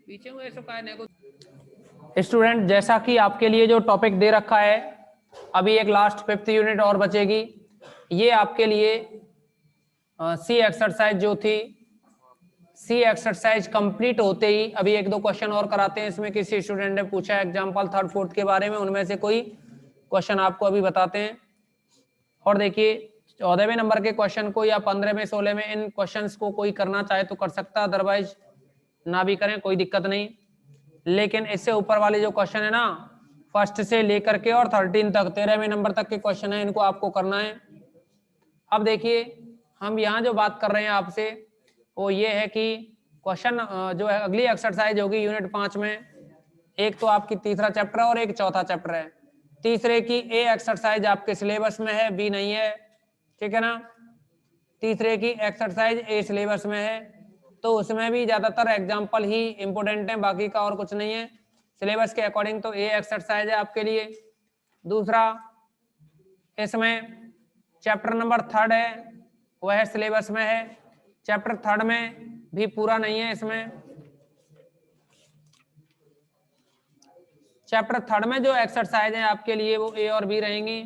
पीछे हुए ऐसा काय नहीं को। स्टूडेंट, जैसा कि आपके लिए जो टॉपिक दे रखा है, अभी एक लास्ट 5th यूनिट और बचेगी। ये आपके लिए सी एक्सरसाइज जो थी, सी एक्सरसाइज कंप्लीट होते ही अभी एक दो क्वेश्चन और कराते हैं। इसमें किसी स्टूडेंट ने पूछा एग्जाम्पल 3rd 4th के बारे में, उनमें से कोई क्वेश्चन आपको अभी बताते हैं। और देखिए 14वें नंबर के क्वेश्चन को या 15वें 16 में इन क्वेश्चंस को कोई करना चाहे तो कर सकता है, अदरवाइज ना भी करें, कोई दिक्कत नहीं। लेकिन इससे ऊपर वाले जो क्वेश्चन है ना, फर्स्ट से लेकर के और 13 तक 13वें नंबर तक के क्वेश्चन है, इनको आपको करना है। अब देखिए हम यहाँ जो बात कर रहे हैं आपसे वो ये है कि क्वेश्चन जो है अगली एक्सरसाइज होगी यूनिट 5 में, एक तो आपकी तीसरा चैप्टर है और एक चौथा चैप्टर है। तीसरे की ए एक्सरसाइज आपके सिलेबस में है, बी नहीं है, ठीक है ना। तीसरे की एक्सरसाइज ए सिलेबस में है, तो उसमें भी ज्यादातर एग्जाम्पल ही इंपोर्टेंट है, बाकी का और कुछ नहीं है। सिलेबस के अकॉर्डिंग तो ए एक्सरसाइज है आपके लिए। दूसरा, इसमें चैप्टर नंबर 3rd है, वह सिलेबस में है। चैप्टर 3rd में भी पूरा नहीं है। इसमें चैप्टर 3rd में जो एक्सरसाइज है आपके लिए वो ए और बी रहेंगी।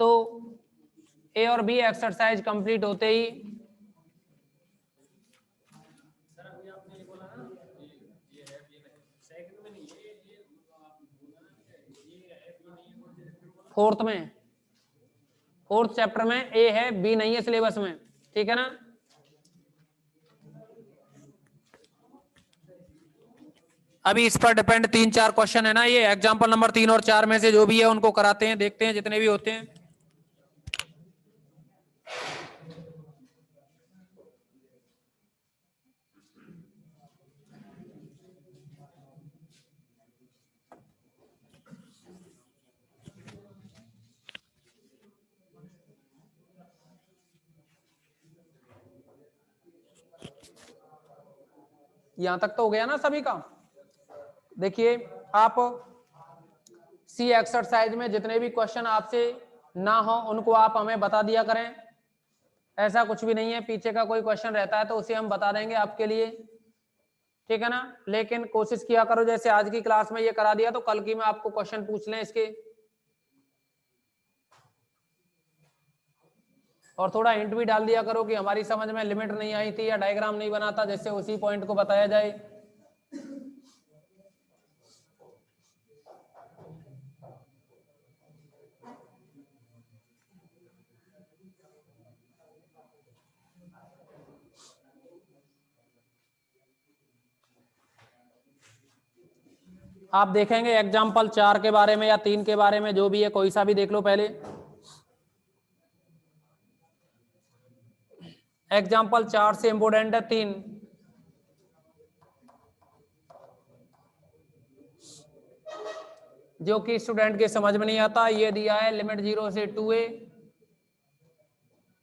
तो ए और बी एक्सरसाइज कंप्लीट होते ही फोर्थ चैप्टर में ए है, बी नहीं है सिलेबस में, ठीक है ना। अभी इस पर डिपेंड 3-4 क्वेश्चन है ना, ये एग्जांपल नंबर 3 और 4 में से जो भी है उनको कराते हैं, देखते हैं जितने भी होते हैं। यहां तक तो हो गया ना सभी का। देखिए आप सी एक्सरसाइज में जितने भी क्वेश्चन आपसे ना हो उनको आप हमें बता दिया करें। ऐसा कुछ भी नहीं है, पीछे का कोई क्वेश्चन रहता है तो उसे हम बता देंगे आपके लिए, ठीक है ना। लेकिन कोशिश किया करो जैसे आज की क्लास में ये करा दिया तो कल की में आपको क्वेश्चन पूछ लें इसके। और थोड़ा हिंट भी डाल दिया करो कि हमारी समझ में लिमिट नहीं आई थी या डायग्राम नहीं बना था, जिससे उसी पॉइंट को बताया जाए। आप देखेंगे एग्जाम्पल 4 के बारे में या 3 के बारे में, जो भी है कोई सा भी देख लो पहले। एग्जाम्पल 4 से इंपोर्टेंट है 3। जो कि स्टूडेंट के समझ में नहीं आता, ये दिया है लिमिट 0 से 2a,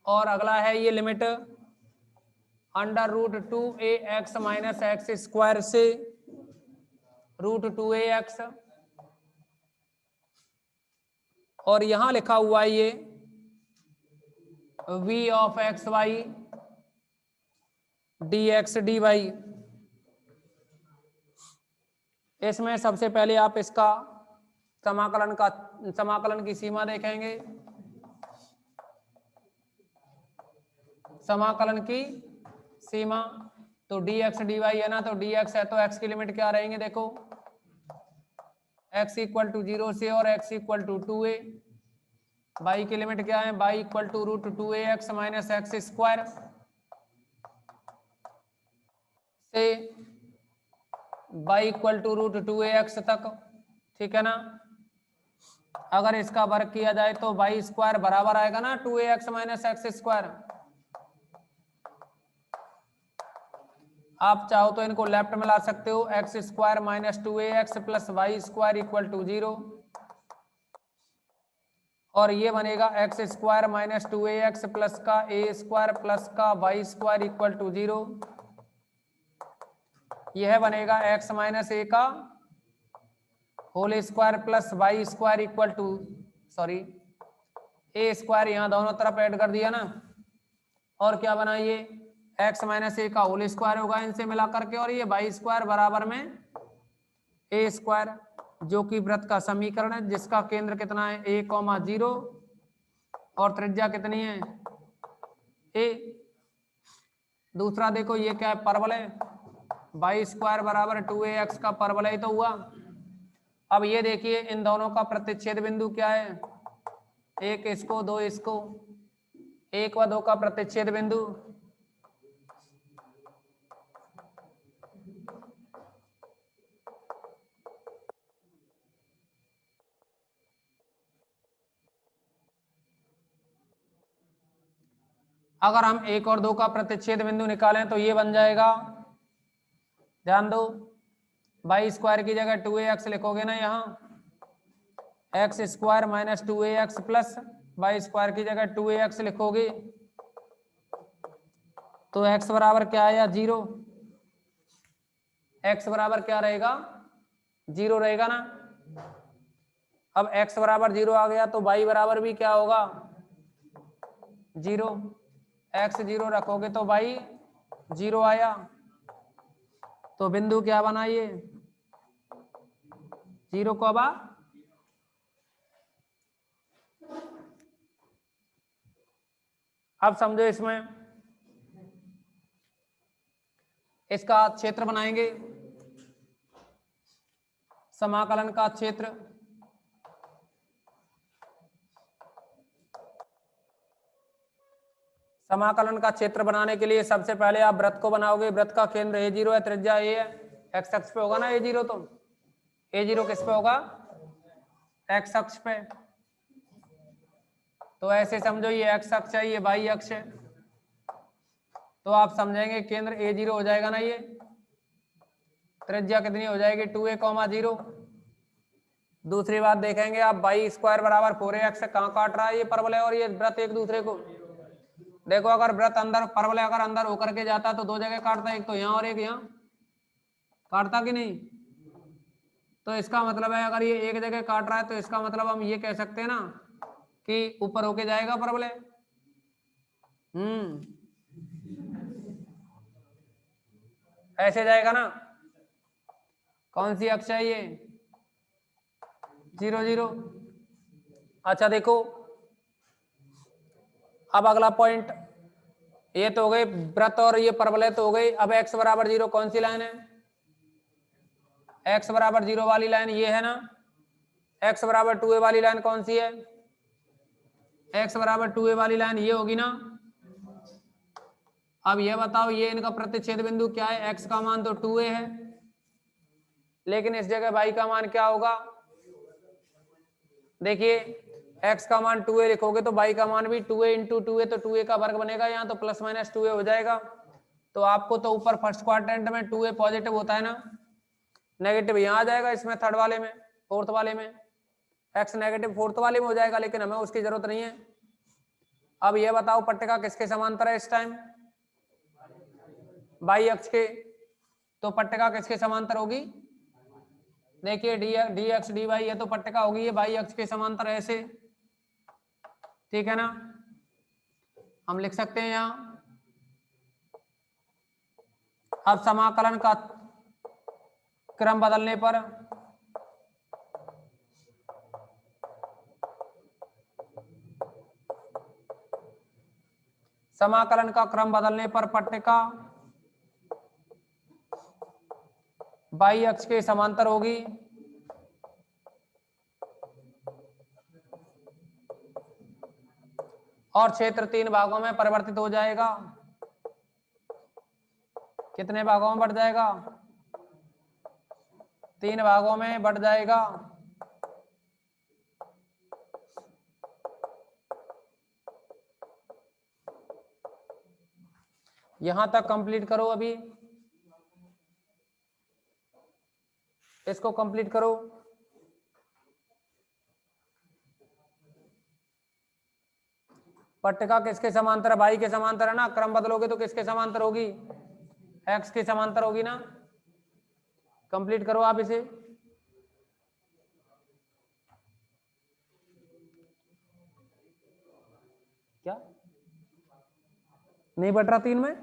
और अगला है ये limit √2ax minus X square से √2ax, और यहां लिखा हुआ है ये v of X Y dx dy। इसमें सबसे पहले आप इसका समाकलन की सीमा देखेंगे। समाकलन की सीमा तो dx dy है ना, तो dx है तो x की लिमिट क्या रहेंगे, देखो x इक्वल टू 0 से और x equal to 2a। y की लिमिट क्या है, y equal to √2ax minus X square से y इक्वल टू √2ax तक, ठीक है ना। अगर इसका वर्ग किया जाए तो y स्क्वायर बराबर आएगा ना 2ax माइनस एक्स स्क्वायर। आप चाहो तो इनको लेफ्ट में ला सकते हो, X square minus 2ax plus Y square equal to 0, और ये बनेगा X square minus 2ax plus का a स्क्वायर प्लस का वाई स्क्वायर इक्वल टू 0। यह बनेगा x माइनस a का whole square plus Y square equal to, sorry a square यहाँ दोनों तरफ ऐड कर दिया ना, और क्या बना ये एक्स माइनस ए का होल स्क्वायर होगा इनसे मिला करके, और ये वाई स्क्वायर बराबर में ए स्क्वायर, जो कि वृत्त का समीकरण है, जिसका केंद्र कितना है a, 0 और त्रिज्या कितनी है ए। दूसरा देखो ये क्या है, परवलय, वाई स्क्वायर बराबर 2ax का परवलय तो हुआ। अब ये देखिए इन दोनों का प्रतिच्छेद बिंदु क्या है, एक इसको दो इसको, 1 व 2 का प्रतिच्छेद बिंदु अगर हम 1 और 2 का प्रतिच्छेद बिंदु निकालें तो ये बन जाएगा, ध्यान दो, वाई स्क्वायर की जगह 2ax लिखोगे ना, यहाँ X square minus 2ax plus Y square की जगह 2ax लिखोगे तो x बराबर क्या आया 0, x बराबर क्या रहेगा 0 रहेगा ना। अब x बराबर 0 आ गया तो y बराबर भी क्या होगा 0, x 0 रखोगे तो y 0 आया, तो बिंदु क्या बना ये 0 को। अब समझो इसमें इसका क्षेत्र बनाएंगे, समाकलन का क्षेत्र, समाकलन का क्षेत्र बनाने के लिए सबसे पहले आप वृत्त को बनाओगे, वृत्त का केंद्र a0 है, त्रिज्या a है, x अक्ष पे होगा ना a0, तो a0 किस पे होगा x अक्ष पे, तो ऐसे समझो ये x अक्ष है ये y अक्ष है, तो आप समझेंगे केंद्र a0 हो जाएगा ना, ये त्रिज्या कितनी हो जाएगी 2a, 0। दूसरी बात देखेंगे आप, वाई स्क्वायर बराबर 4ax कहाँ काट रहा है ये परवलय और ये वृत्त एक दूसरे को, देखो अगर वृत्त अंदर, परवलय अगर अंदर होकर के जाता तो 2 जगह काटता, एक तो यहाँ और एक यहाँ, काटता कि नहीं। तो इसका मतलब है अगर ये एक जगह काट रहा है तो इसका मतलब हम ये कह सकते हैं ना कि ऊपर होके जाएगा परवलय। ऐसे जाएगा ना, कौन सी अक्ष है ये 0, 0। अच्छा देखो अब अगला पॉइंट, ये तो हो गए वृत्त और ये परवलय तो हो गई। अब x बराबर 0 कौन सी लाइन है, x बराबर 0 वाली लाइन ये है ना, x बराबर 2a वाली लाइन कौन सी है, x बराबर 2a वाली लाइन ये होगी ना। अब ये बताओ ये इनका प्रतिच्छेद बिंदु क्या है, x का मान तो 2a है, लेकिन इस जगह y का मान क्या होगा, देखिए x का मान 2a लिखोगे तो y का मान भी 2a इंटू 2a, तो 2a का वर्ग बनेगा यहाँ, तो प्लस माइनस 2a हो जाएगा। तो आपको तो ऊपर फर्स्ट क्वाड्रेंट में 2a पॉजिटिव होता है ना, नेगेटिव यहाँ आ जाएगा इसमें थर्ड वाले में, फोर्थ वाले में, x नेगेटिव फोर्थ वाले में हो जाएगा, लेकिन हमें उसकी जरूरत नहीं है। अब ये बताओ पट्टिका किसके समांतर है इस टाइम, y अक्ष के, तो पट्टिका किसके समांतर होगी, देखिए डी एक्स डी वाई, ये तो पट्टिका होगी ये y अक्ष के समांतर ऐसे, ठीक है ना। हम लिख सकते हैं यहाँ, अब समाकलन का क्रम बदलने पर पट्टिका y अक्ष के समांतर होगी, और क्षेत्र 3 भागों में परिवर्तित हो जाएगा। कितने भागों में बढ़ जाएगा, 3 भागों में बढ़ जाएगा। यहां तक कंप्लीट करो, अभी इसको कंप्लीट करो। पट्टिका किसके समांतर है, भाई के समांतर है ना, क्रम बदलोगे तो किसके समांतर होगी, एक्स के समांतर होगी ना। कंप्लीट करो आप इसे, क्या नहीं बट रहा 3 में,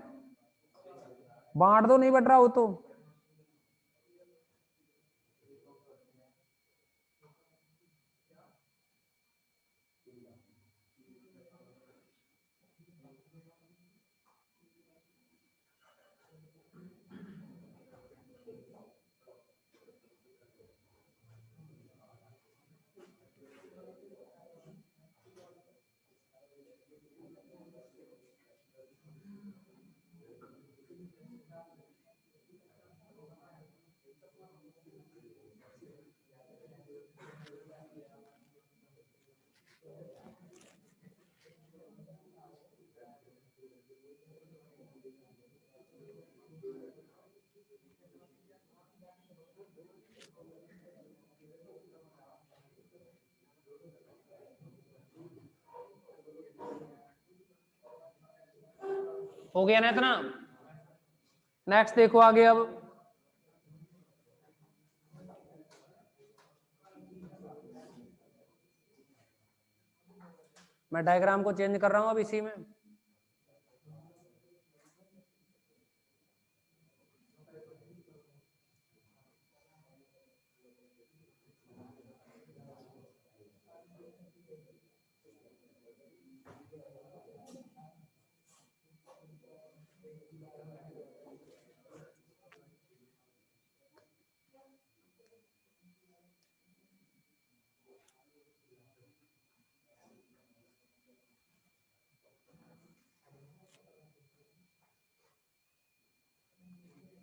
बांट दो, नहीं बट रहा हो तो। हो गया ना इतना। नेक्स्ट देखो आगे अब। मैं डायग्राम को चेंज कर रहा हूं अब इसी में।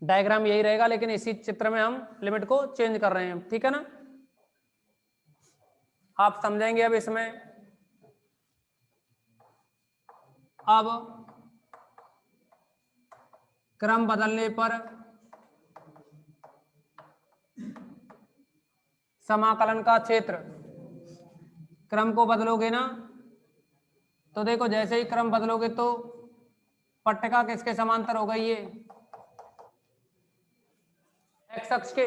डायग्राम यही रहेगा, लेकिन इसी चित्र में हम लिमिट को चेंज कर रहे हैं, ठीक है ना। आप समझेंगे अब इसमें। अब क्रम बदलने पर समाकलन का क्षेत्र, क्रम को बदलोगे ना तो देखो, जैसे ही क्रम बदलोगे तो पट्टिका किसके समांतर हो गई, ये एक्स अक्ष के।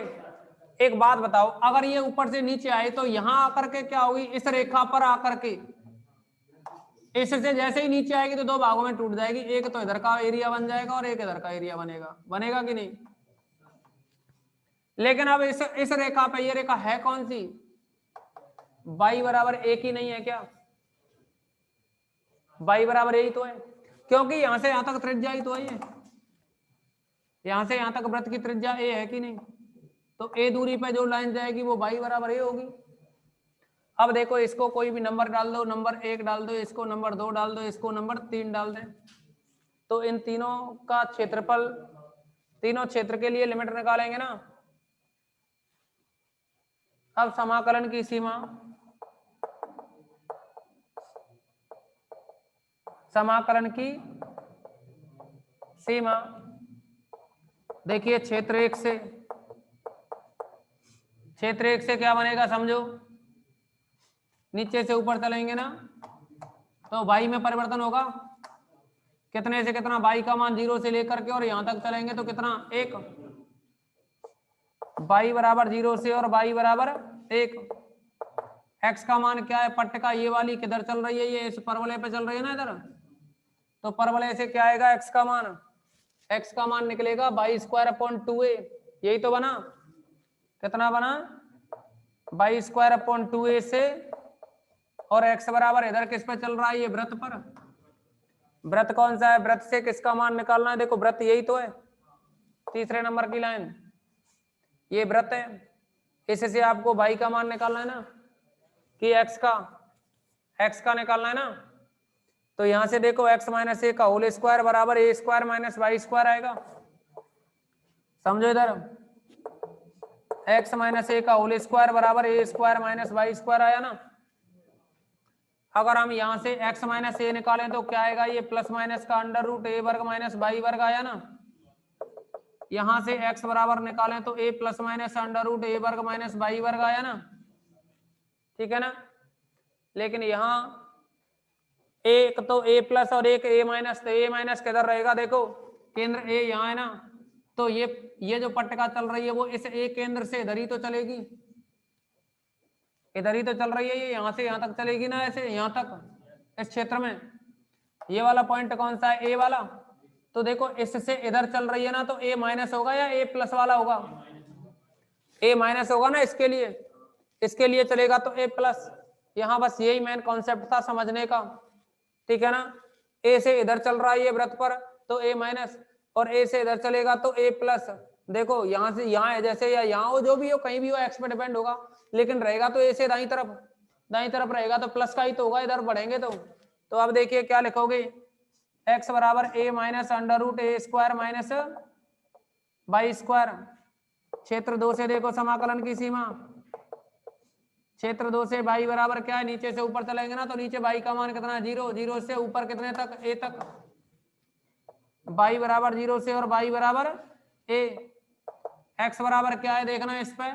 एक बात बताओ, अगर ये ऊपर से नीचे आए तो यहां आकर के क्या होगी, इस रेखा पर आकर के इससे जैसे ही नीचे आएगी तो दो भागों में टूट जाएगी, एक तो इधर का एरिया बन जाएगा और एक इधर का एरिया बनेगा, बनेगा कि नहीं। लेकिन अब इस रेखा पे, ये रेखा है कौन सी, y बराबर एक ही नहीं है क्या, y बराबर यही तो है, क्योंकि यहां से यहां तक त्रिज्या ही तो है ये, यहां से यहां तक वृत्त की त्रिज्या a है कि नहीं, तो a दूरी पे जो लाइन जाएगी वो y बराबर a होगी। अब देखो, इसको कोई भी नंबर डाल दो, नंबर 1 डाल दो, इसको नंबर 2 डाल दो, इसको नंबर 3 डाल दें, तो इन तीनों का क्षेत्रफल, तीनों क्षेत्र के लिए लिमिट निकालेंगे ना। अब समाकलन की सीमा, समाकलन की सीमा देखिए, क्षेत्र 1 से, क्षेत्र 1 से क्या बनेगा समझो, नीचे से ऊपर चलेंगे ना तो y में परिवर्तन होगा, कितने से कितना, y का मान 0 से लेकर के और यहां तक चलेंगे तो कितना, 1, y बराबर 0 से और y बराबर 1। x का मान क्या है, पट्टिका ये वाली किधर चल रही है, ये इस परवलय पे चल रही है ना इधर, तो परवलय से क्या आएगा, x का मान, x का मान निकलेगा y²/2a, यही तो बना, कितना बना, y²/2a से, और x बराबर इधर किस पे चल रहा है, ये वृत्त पर। वृत्त कौन सा है, वृत्त से किसका मान निकालना है, देखो वृत्त यही तो है, तीसरे नंबर की लाइन, ये वृत्त है, इससे आपको y का मान निकालना है ना, कि x का निकालना है ना, तो यहां से देखो x माइनस ए का होल स्क्वायर बराबर a² माइनस y² आएगा, समझो इधर, x माइनस ए का होल स्क्वायर बराबर a² माइनस y² आया ना। अगर हम यहां से x माइनस ए निकालें तो क्या आएगा, ये प्लस माइनस का अंडर रूट a वर्ग माइनस y वर्ग आया ना। यहां से x बराबर निकालें तो a plus minus under root a वर्ग माइनस y वर्ग आया ना, ठीक है ना। लेकिन यहाँ एक तो a प्लस और एक a माइनस, तो a माइनस किधर रहेगा, देखो केंद्र a यहाँ है ना, तो ये जो पट्टिका चल रही है वो इस a केंद्र से इधर ही तो चलेगी, इधर ही तो चल रही है, ये यहाँ से यहाँ तक चलेगी ना, ऐसे यहाँ तक, इस क्षेत्र में ये वाला पॉइंट कौन सा है, ए वाला, तो देखो इससे इधर चल रही है ना, तो ए माइनस होगा या ए प्लस वाला होगा? ए माइनस होगा ना इसके लिए चलेगा तो ए प्लस। यहां बस यही मेन कॉन्सेप्ट था समझने का, ठीक है ना। ए से इधर चल रहा है ये वृत्त पर, तो ए माइनस, और ए से इधर चलेगा तो ए प्लस। देखो यहां से यहां है जैसे, या यहां हो, जो भी हो, कहीं भी हो, एक्स पे डिपेंड होगा, लेकिन रहेगा तो ए से दाई तरफ रहेगा, तो प्लस का ही तो होगा इधर बढ़ेंगे तो अब देखिए क्या लिखोगे, एक्स बराबर a minus under root A square minus by square. क्षेत्र 2 से देखो समाकलन की सीमा, क्षेत्र 2 से बाई बराबर क्या है, नीचे से ऊपर चलेंगे ना, तो नीचे बाई का मान कितना है, 0, 0 से ऊपर कितने तक, ए तक, बाई बराबर 0 से और बाई बराबर ए। एक्स बराबर क्या है देखना इस पे,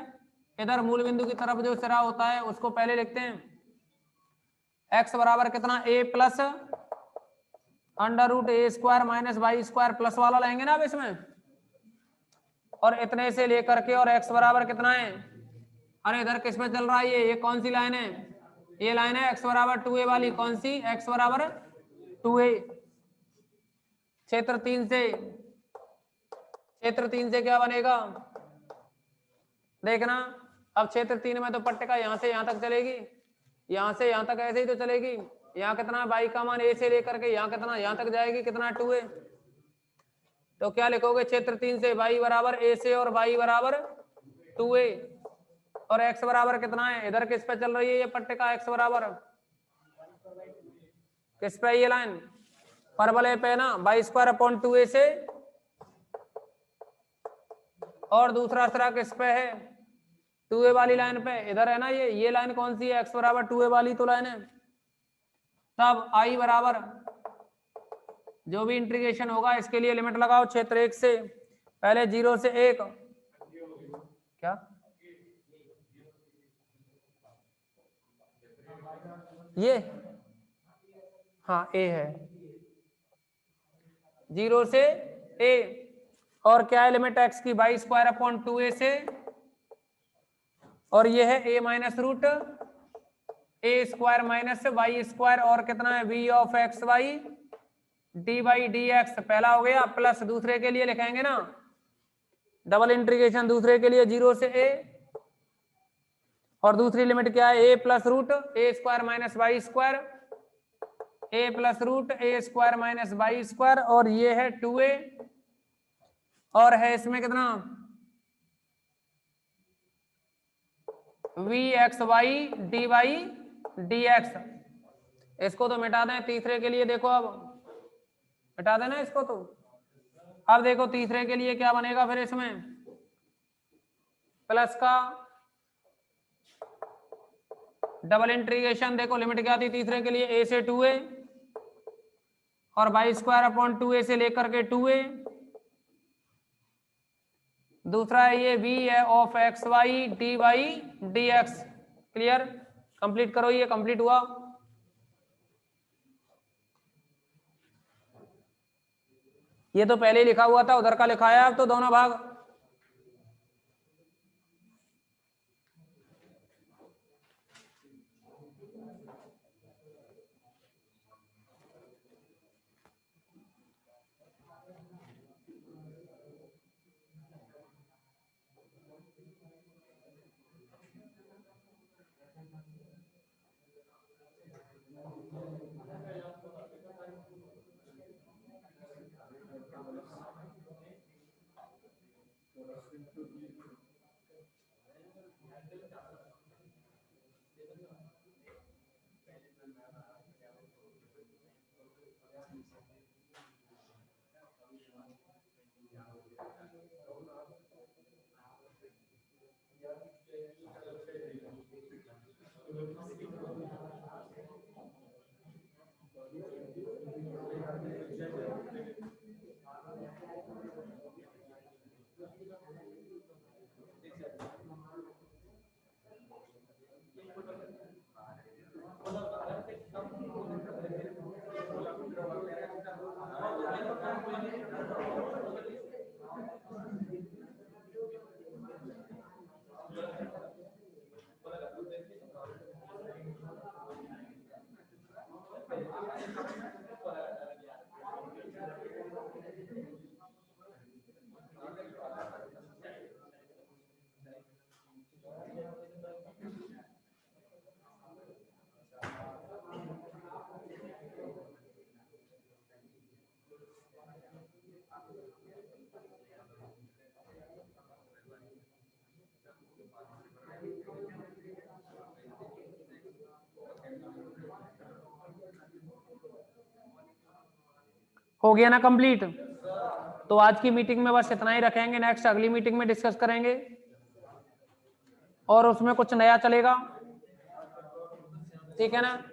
इधर मूल बिंदु की तरफ जो सिरा होता है उसको पहले लिखते हैं। एक्स बराबर कितना, a plus under root A square minus by square, plus वाला लेंगे ना अब इसमें, और इतने से लेकर के, और एक्स बराबर कितना है, अरे इधर किस पे चल रहा है ये कौन सी लाइन है, ये लाइन है एक्स बराबर 2a वाली, कौन सी, एक्स बराबर 2a। क्षेत्र 3 से क्या बनेगा देखना। अब क्षेत्र 3 में तो पट्टिका यहां से यहां तक चलेगी, यहां से यहां तक ऐसे ही तो चलेगी। यहाँ कितना, बाई का मान ए से लेकर के यहाँ कितना, यहाँ तक जाएगी, कितना 2a। तो क्या लिखोगे, क्षेत्र 3 से बाई बराबर ए से और बाई बराबर 2a, और एक्स बराबर कितना है, इधर किस पे चल रही है ये पट्टिका, एक्स बराबर किस पे, ये लाइन परवलय पे ना, बाई स्क्वायर अपॉन 2a से, और दूसरा सिरा किस पे है, 2a वाली लाइन पे, इधर है ना ये लाइन कौन सी है, एक्स बराबर 2a वाली तो लाइन है। तब आई बराबर जो भी इंटीग्रेशन होगा इसके लिए लिमिट लगाओ, क्षेत्र 1 से पहले 0 से 1, क्या ये, हाँ ए है, 0 से a, और क्या है लिमिट एक्स की, बाई स्क्वायर अपॉन 2a से, और ये है a minus root A square minus Y square, और कितना है v of X Y D Y D X, पहला हो गया, प्लस दूसरे के लिए लिखेंगे ना, डबल इंटीग्रेशन दूसरे के लिए 0 से a, और दूसरी लिमिट क्या है, a plus root A square minus Y square, A plus root A square minus by square, और ये है 2a, और है इसमें कितना, V X Y D Y D X. इसको तो मिटा दें, तीसरे के लिए देखो, अब मिटा देना इसको तो। अब देखो तीसरे के लिए क्या बनेगा फिर, इसमें प्लस का डबल इंटीग्रेशन, देखो लिमिट क्या थी तीसरे के लिए, a से 2a, और बाई स्क्वायर अपॉन 2a से लेकर के 2a, दूसरा है ये v है of X Y D Y D X. Clear, complete करो, ये कंप्लीट हुआ। ये तो पहले ही लिखा हुआ था, उधर का लिखा है अब तो दोनों भाग। हो गया ना कंप्लीट? तो आज की मीटिंग में बस इतना ही रखेंगे, नेक्स्ट अगली मीटिंग में डिस्कस करेंगे और उसमें कुछ नया चलेगा, ठीक है ना।